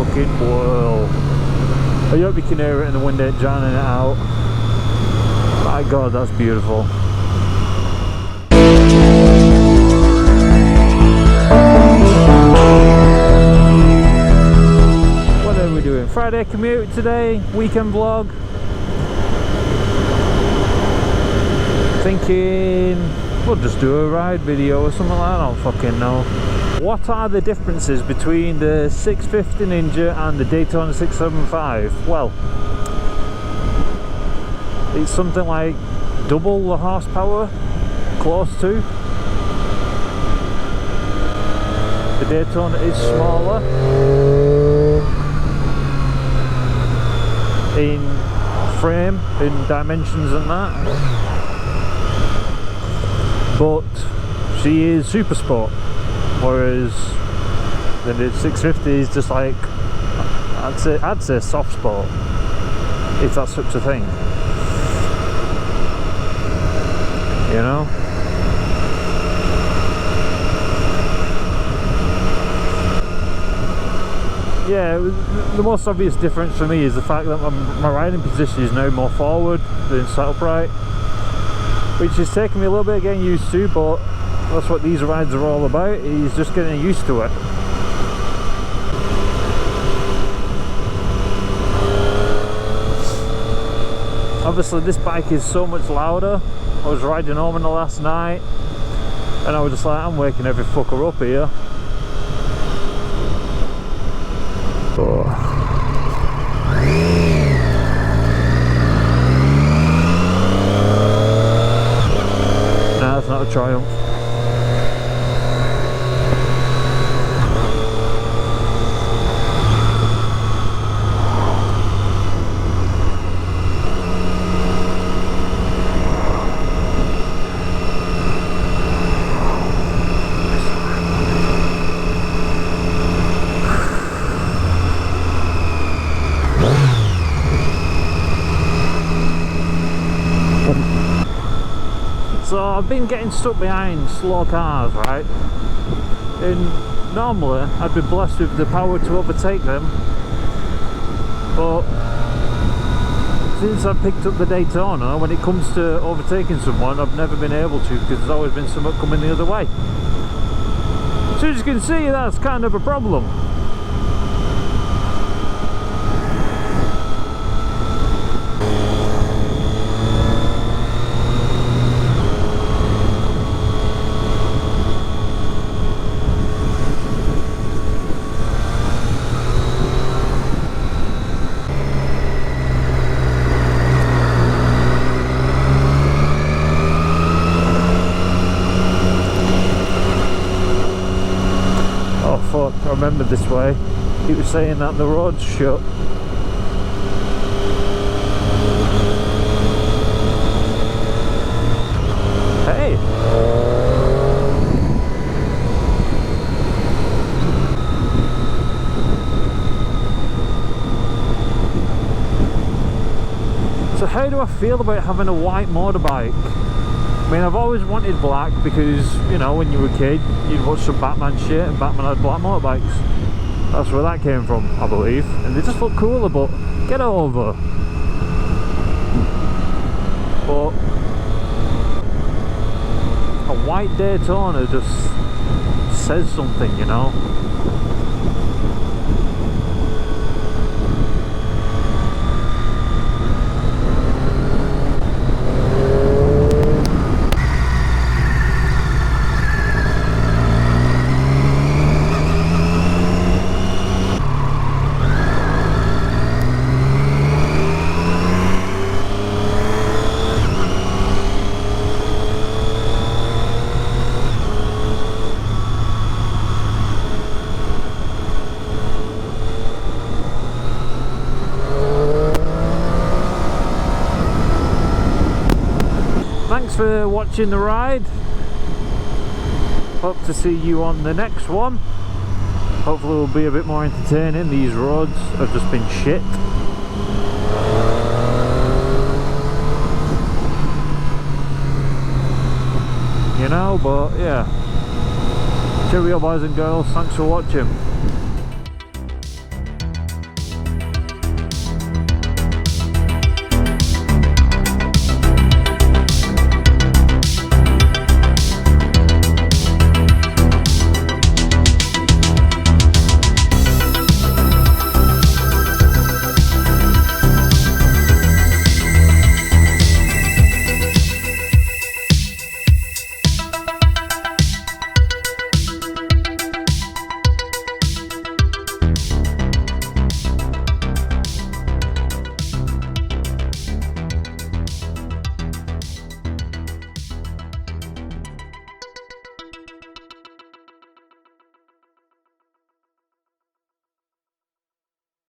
fucking whirl. I hope you can hear it and the wind ain't drowning it out. My god, that's beautiful. What are we doing? Friday commute today, weekend vlog. Thinking we'll just do a ride video or something like that, I don't fucking know. What are the differences between the 650 Ninja and the Daytona 675? Well, it's something like double the horsepower, close to. The Daytona is smaller in frame, in dimensions and that, but she is super sport, whereas the 650 is just like, I'd say soft sport, if that's such a thing, you know. Yeah, the most obvious difference for me is the fact that my riding position is now more forward than sat upright, which is taking me a little bit of getting used to, but that's what these rides are all about, is just getting used to it. Obviously this bike is so much louder. I was riding home in the last night and I was just like, I'm waking every fucker up here. Nah, that's not a Triumph. So I've been getting stuck behind slow cars, right? And normally I'd be blessed with the power to overtake them, but since I picked up the Daytona, when it comes to overtaking someone, I've never been able to, because there's always been someone coming the other way. So as you can see, that's kind of a problem. I remember this way. He was saying that the road's shut. Hey! So how do I feel about having a white motorbike? I mean, I've always wanted black because, you know, when you were a kid, you'd watch some Batman shit and Batman had black motorbikes. That's where that came from, I believe. And they just look cooler, but get over. But a white Daytona just says something, you know. Thanks for watching the ride. Hope to see you on the next one. Hopefully it will be a bit more entertaining. These roads have just been shit. You know, but yeah. Cheerio boys and girls, thanks for watching.